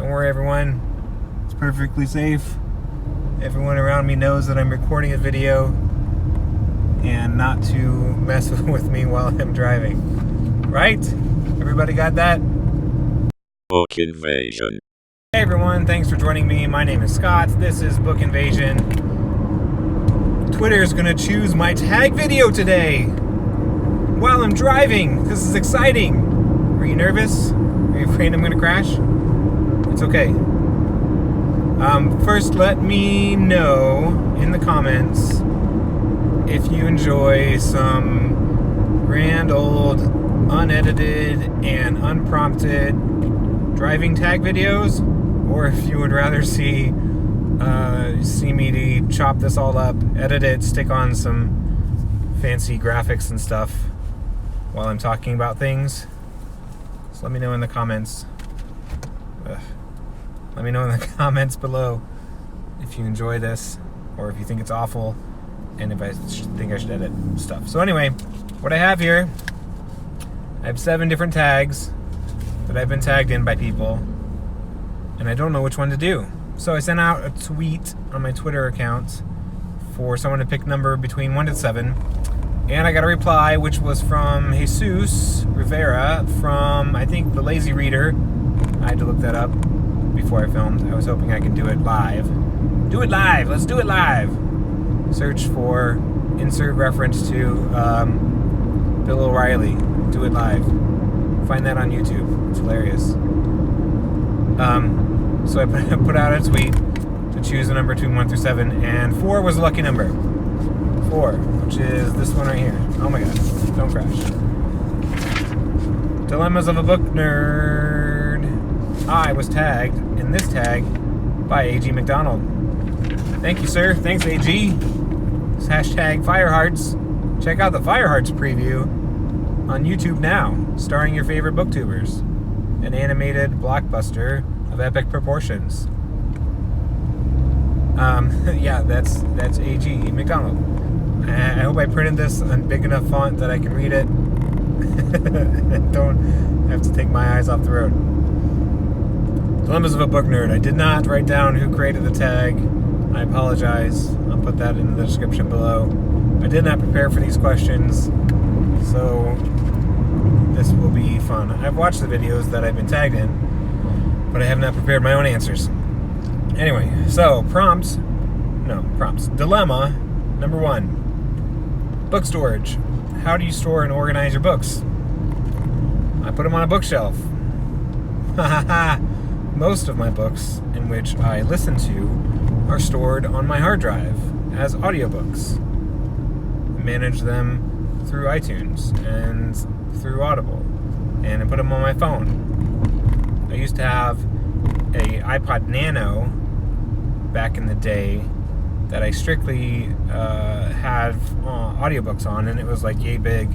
Don't worry, everyone. It's perfectly safe. Everyone around me knows that I'm recording a video and not to mess with me while I'm driving. Right? Everybody got that? Book Invasion. Hey everyone, thanks for joining me. My name is Scott. This is Book Invasion. Twitter is going to choose my tag video today while I'm driving. This is exciting. Are you nervous? Are you afraid I'm going to crash? It's okay. First, let me know in the comments if you enjoy some grand old, unedited, and unprompted driving tag videos, or if you would rather see me chop this all up, edit it, stick on some fancy graphics and stuff while I'm talking about things. So let me know in the comments. Let me know in the comments below if you enjoy this or if you think it's awful and if I think I should edit stuff. So anyway, what I have here, I have 7 different tags that I've been tagged in by people, and I don't know which one to do. So I sent out a tweet on my Twitter account for someone to pick number between 1 to 7, and I got a reply, which was from Jesus Rivera from, I think, The Lazy Reader. I had to look that up before I filmed. I was hoping I could do it live. Do it live! Let's do it live! Search for insert reference to Bill O'Reilly. Do it live. Find that on YouTube. It's hilarious. So I put out a tweet to choose a number between 1 through 7, and 4 was a lucky number. 4, which is this one right here. Oh my god, don't crash. Dilemmas of a Book Nerd. I was tagged in this tag by A.G. McDonald. Thank you, sir. Thanks, A.G. It's hashtag Firehearts. Check out the Firehearts preview on YouTube now, starring your favorite booktubers. An animated blockbuster of epic proportions. Yeah, that's A.G. McDonald. I hope I printed this on big enough font that I can read it. Don't have to take my eyes off the road. Dilemmas of a Book Nerd. I did not write down who created the tag. I apologize. I'll put that in the description below. I did not prepare for these questions, so this will be fun. I've watched the videos that I've been tagged in, but I have not prepared my own answers. Anyway, so prompts. Dilemma number 1. Book storage. How do you store and organize your books? I put them on a bookshelf. Most of my books in which I listen to are stored on my hard drive as audiobooks. I manage them through iTunes and through Audible, and I put them on my phone. I used to have a iPod Nano back in the day that I strictly had audiobooks on, and it was like yay big,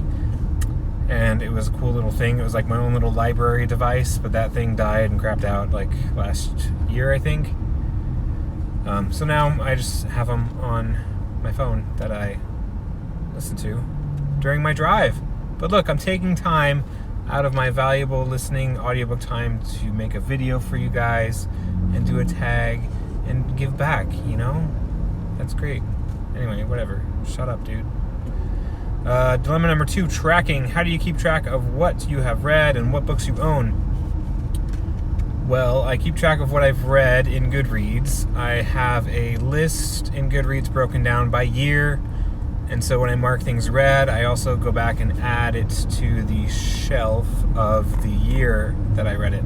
and it was a cool little thing. It was like my own little library device, but that thing died and crapped out like last year, I think. So now I just have them on my phone that I listen to during my drive. But look, I'm taking time out of my valuable listening audiobook time to make a video for you guys and do a tag and give back, you know? That's great. Anyway, whatever. Shut up, dude. Dilemma number 2, tracking. How do you keep track of what you have read and what books you own? Well, I keep track of what I've read in Goodreads. I have a list in Goodreads broken down by year, and so when I mark things read, I also go back and add it to the shelf of the year that I read it.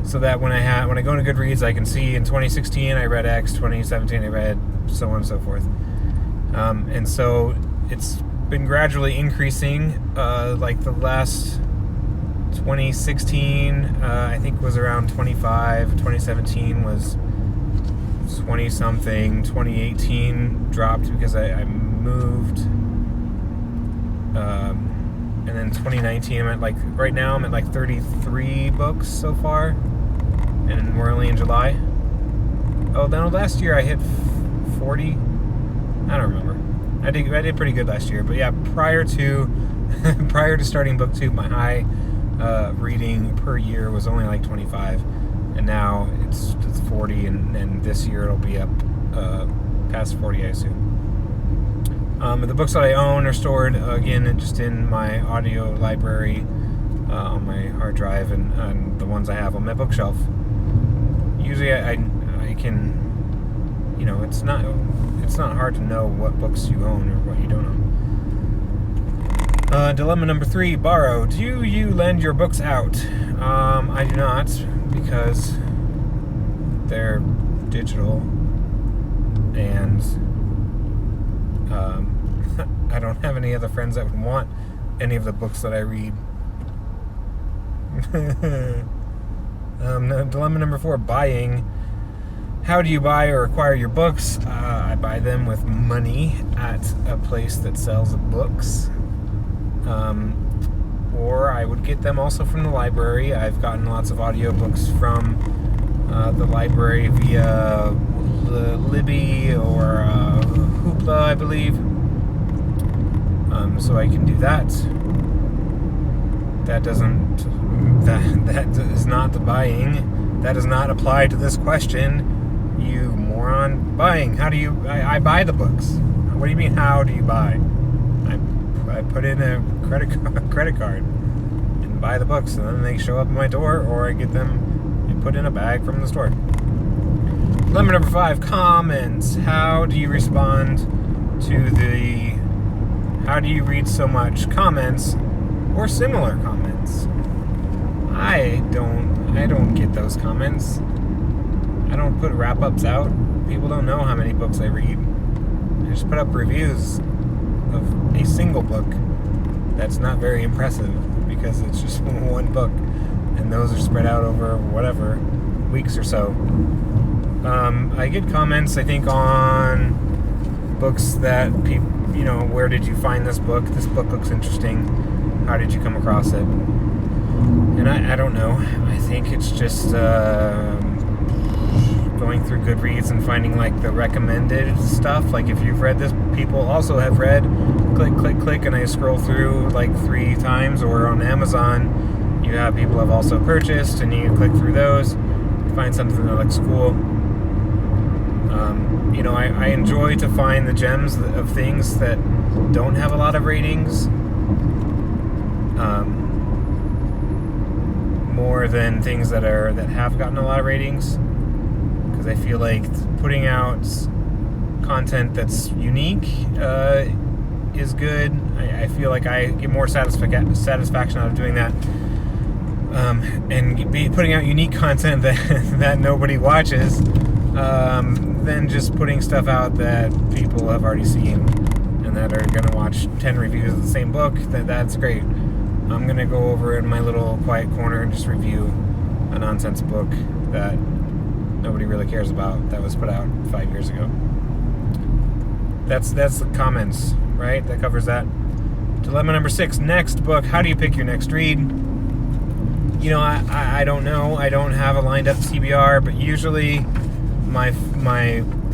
So that when I go into Goodreads, I can see in 2016 I read X, 2017 I read so on and so forth. And so it's been gradually increasing. Like the last 2016, I think was around 25. 2017 was 20 something. 2018 dropped because I moved. And then 2019, I'm at like, right now I'm at like 33 books so far, and we're only in July. Oh, then last year I hit 40. I don't remember. I did pretty good last year, but yeah, prior to starting book 2, my high reading per year was only like 25, and now it's 40, and this year it'll be up past 40, I assume. The books that I own are stored, again, just in my audio library on my hard drive, and the ones I have on my bookshelf. Usually I can, it's not hard to know what books you own or what you don't own. Dilemma number 3, borrow. Do you lend your books out? I do not, because they're digital, and I don't have any other friends that would want any of the books that I read. Dilemma number 4, buying. How do you buy or acquire your books? I buy them with money at a place that sells books. Or I would get them also from the library. I've gotten lots of audiobooks from the library via Libby or Hoopla, I believe. So I can do that. That is not the buying. That does not apply to this question. You moron. Buying. How do you... I buy the books. What do you mean, how do you buy? I put in a credit card and buy the books, and then they show up at my door, or I get them and put in a bag from the store. Dilemma number 5, comments. How do you respond to how do you read so much comments or similar comments? I don't get those comments. I don't put wrap-ups out. People don't know how many books I read. I just put up reviews of a single book that's not very impressive, because it's just one book, and those are spread out over whatever weeks or so. I get comments, I think, on books that people, where did you find this book? This book looks interesting. How did you come across it? And I don't know. I think it's just going through Goodreads and finding like the recommended stuff. Like if you've read this, people also have read. Click, and I scroll through like 3 times. Or on Amazon, you have people have also purchased, and you click through those, find something that looks cool. I enjoy to find the gems of things that don't have a lot of ratings, more than things that have gotten a lot of ratings, because I feel like putting out content that's unique is good. I feel like I get more satisfaction out of doing that, and putting out unique content that nobody watches, than just putting stuff out that people have already seen and that are going to watch 10 reviews of the same book. That's great. I'm going to go over in my little quiet corner and just review a nonsense book that nobody really cares about, that was put out 5 years ago. That's the comments, right? That covers that. Dilemma number 6, next book. How do you pick your next read? I don't know. I don't have a lined up TBR, but usually my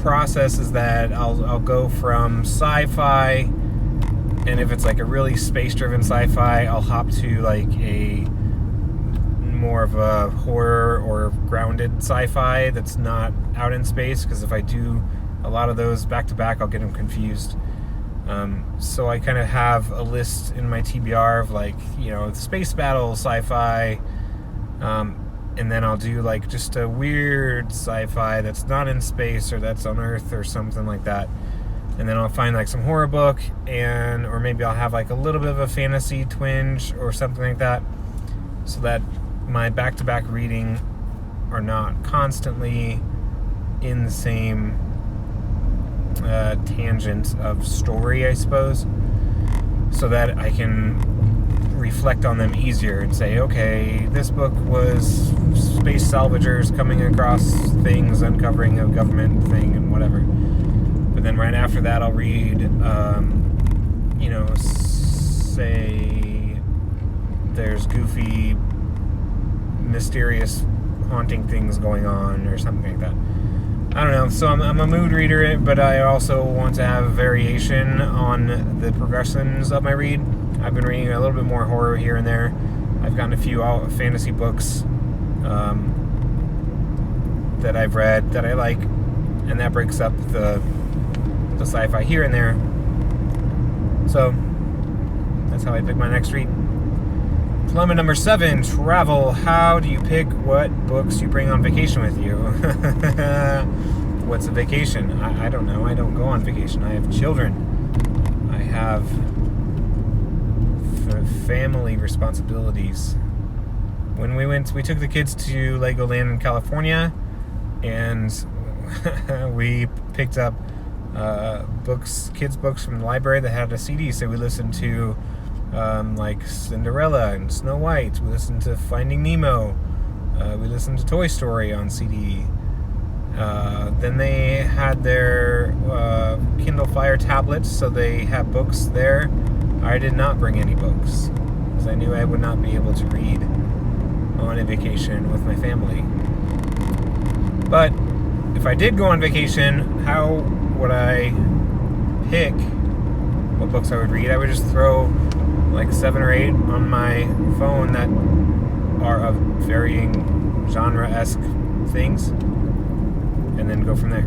process is that I'll go from sci-fi, and if it's like a really space-driven sci-fi, I'll hop to like a more of a horror or grounded sci-fi that's not out in space, because if I do a lot of those back-to-back, I'll get them confused. So I kind of have a list in my TBR of like, space battle sci-fi, and then I'll do like just a weird sci-fi that's not in space or that's on Earth or something like that. And then I'll find like some horror book, or maybe I'll have like a little bit of a fantasy twinge or something like that, so that my back-to-back reading are not constantly in the same tangent of story, I suppose, so that I can reflect on them easier and say, okay, this book was space salvagers coming across things, uncovering a government thing and whatever. But then right after that, I'll read, say there's goofy, mysterious, haunting things going on or something like that. I don't know. So I'm a mood reader, but I also want to have variation on the progressions of my read. I've been reading a little bit more horror here and there. I've gotten a few fantasy books. that I've read that I like, and that breaks up the sci-fi here and there. So that's how I pick my next read. Dilemma number 7, travel. How do you pick what books you bring on vacation with you? What's a vacation? I don't know. I don't go on vacation. I have children. I have family responsibilities. When we took the kids to Legoland in California, and we picked up kids' books from the library that had a CD. So we listened to Cinderella and Snow White. We listened to Finding Nemo. We listened to Toy Story on CD. Then they had their Kindle Fire tablets, so they have books there. I did not bring any books because I knew I would not be able to read on a vacation with my family. But if I did go on vacation, how would I pick what books I would read? I would just throw 7 or 8 on my phone that are of varying genre-esque things, and then go from there.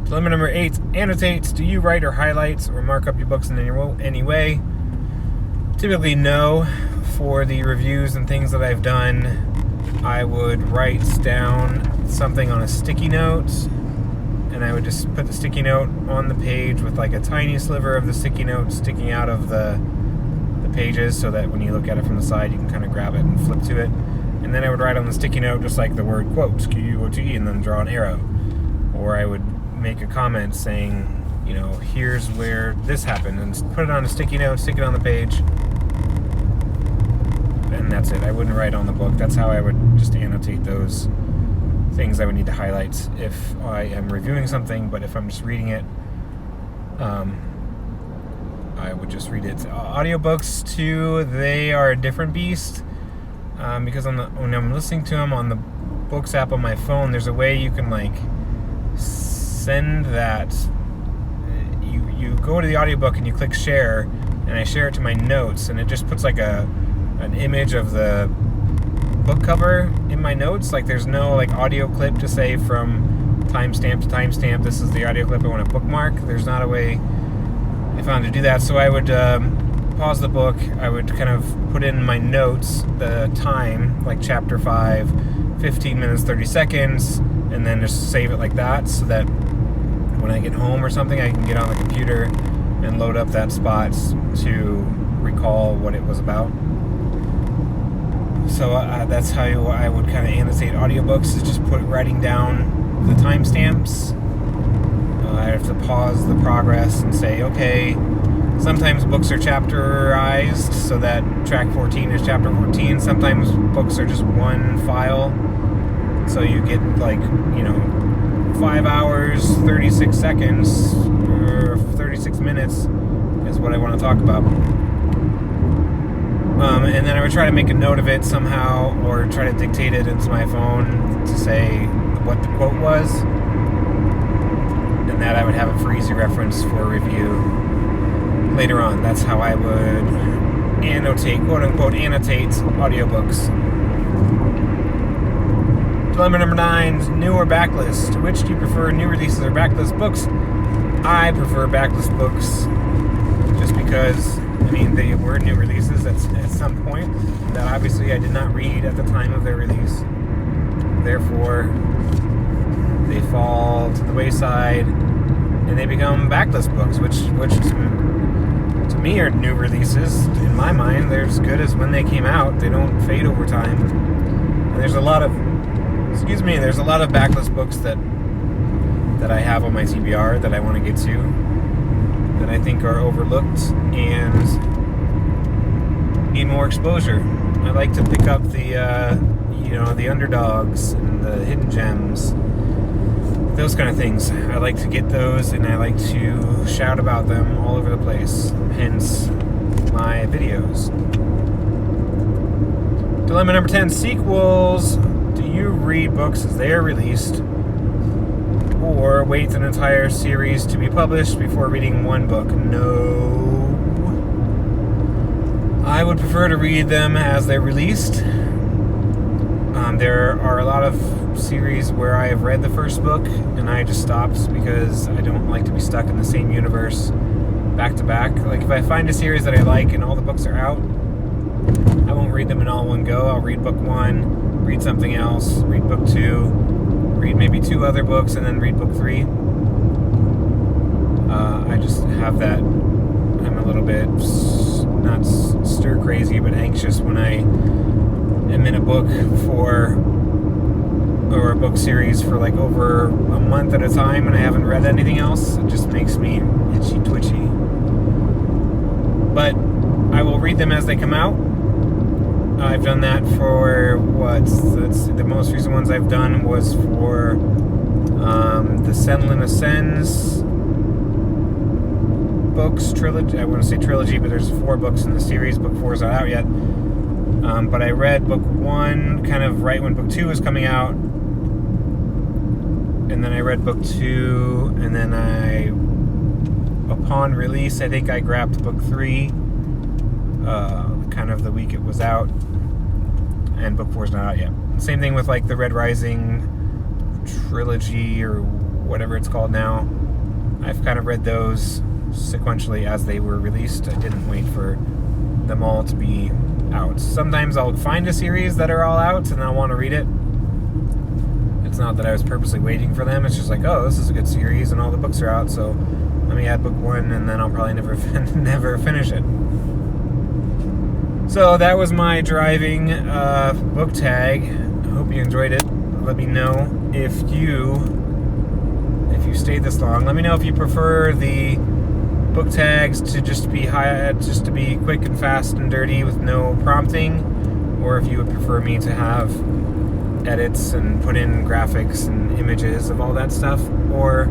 Dilemma number 8, annotate. Do you write or highlight or mark up your books in any way? Typically no. For the reviews and things that I've done, I would write down something on a sticky note, and I would just put the sticky note on the page with a tiny sliver of the sticky note sticking out of the pages, so that when you look at it from the side, you can kind of grab it and flip to it. And then I would write on the sticky note just the word quote, Q-U-O-T-E, and then draw an arrow. Or I would make a comment saying, here's where this happened, and put it on a sticky note, stick it on the page, and that's it. I wouldn't write on the book. That's how I would just annotate those things I would need to highlight if I am reviewing something. But if I'm just reading it, I would just read it. Audiobooks too, they are a different beast, because when I'm listening to them on the Books app on my phone, there's a way you can send that. You go to the audiobook and you click share, and I share it to my notes, and it just puts an image of the book cover in my notes. There's no audio clip to say from timestamp to timestamp, this is the audio clip I want to bookmark. There's not a way I found to do that. So I would pause the book, I would kind of put in my notes the time, chapter 5, 15 minutes 30 seconds, and then just save it like that, so that when I get home or something, I can get on the computer and load up that spot to recall what it was about. So that's how I would kind of annotate audiobooks, is just writing down the timestamps. I have to pause the progress and say, okay, sometimes books are chapterized, so that track 14 is chapter 14. Sometimes books are just one file, so you get 5 hours, 36 seconds, or 36 minutes is what I want to talk about. And then I would try to make a note of it somehow, or try to dictate it into my phone to say what the quote was. And that I would have it for easy reference for review later on. That's how I would annotate, quote-unquote, annotate audiobooks. Dilemma number 9, new or backlist. Which do you prefer, new releases or backlist books? I prefer backlist books, just because, they were new releases at some point that obviously I did not read at the time of their release. Therefore, they fall to the wayside, and they become backlist books, which to me are new releases. In my mind, they're as good as when they came out. They don't fade over time. And there's a lot of backlist books that I have on my TBR that I want to get to, that I think are overlooked and need more exposure. I like to pick up the underdogs and the hidden gems, those kind of things. I like to get those, and I like to shout about them all over the place, hence my videos. Dilemma number 10, sequels. Do you read books as they are released, or wait an entire series to be published before reading one book? No. I would prefer to read them as they're released. There are a lot of series where I have read the first book and I just stopped because I don't like to be stuck in the same universe back to back. Like, if I find a series that I like and all the books are out, I won't read them in all one go. I'll read book 1, read something else, read book 2, read maybe 2 other books, and then read book 3. I just have that. I'm a little bit not stir crazy, but anxious when I am in a book or a book series for like over a month at a time and I haven't read anything else. It just makes me itchy twitchy. But I will read them as they come out. I've done that for the most recent ones I've done was for the Senlin Ascends books trilogy. I want to say trilogy, but there's 4 books in the series. Book 4 is not out yet. But I read book 1 kind of right when book 2 was coming out. And then I read book 2, and then upon release, I think I grabbed book 3, kind of the week it was out. And book 4 is not out yet. Same thing with like the Red Rising trilogy or whatever it's called now. I've kind of read those sequentially as they were released. I didn't wait for them all to be out. Sometimes I'll find a series that are all out and I want to read it. It's not that I was purposely waiting for them. It's just like, oh, this is a good series and all the books are out, so let me add book 1 and then I'll probably never finish it. So that was my driving book tag. I hope you enjoyed it. Let me know if you stayed this long. Let me know if you prefer the book tags to just be quick and fast and dirty with no prompting, or if you would prefer me to have edits and put in graphics and images of all that stuff, or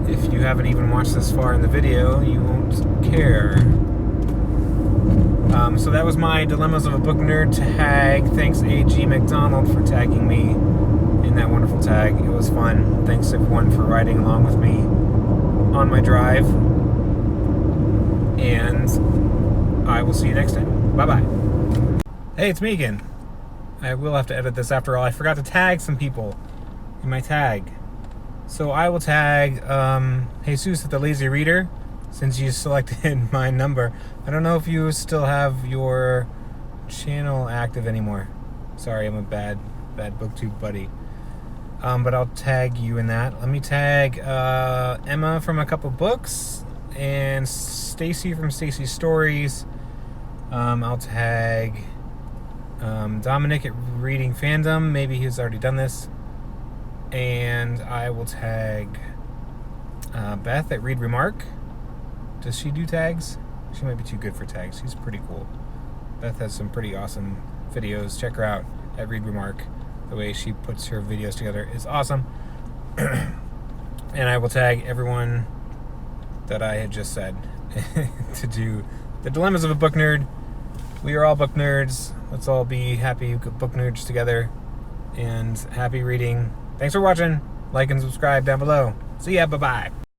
if you haven't even watched this far in the video, you won't care. So that was my Dilemmas of a Book Nerd tag. Thanks A.G. McDonald for tagging me in that wonderful tag. It was fun. Thanks everyone for riding along with me on my drive. And I will see you next time. Bye-bye. Hey, it's me again. I will have to edit this after all. I forgot to tag some people in my tag. So I will tag Jesus at the Lazy Reader, since you selected my number. I don't know if you still have your channel active anymore. Sorry, I'm a bad booktube buddy. But I'll tag you in that. Let me tag Emma from a couple books and Stacy from Stacy's Stories. I'll tag Dominic at Reading Fandom. Maybe he's already done this. And I will tag Beth at Read Remark. Does she do tags? She might be too good for tags. She's pretty cool. Beth has some pretty awesome videos. Check her out at Read Remark. The way she puts her videos together is awesome. And I will tag everyone that I had just said to do the Dilemmas of a Book Nerd. We are all book nerds. Let's all be happy book nerds together. And happy reading. Thanks for watching. Like and subscribe down below. See ya. Bye-bye.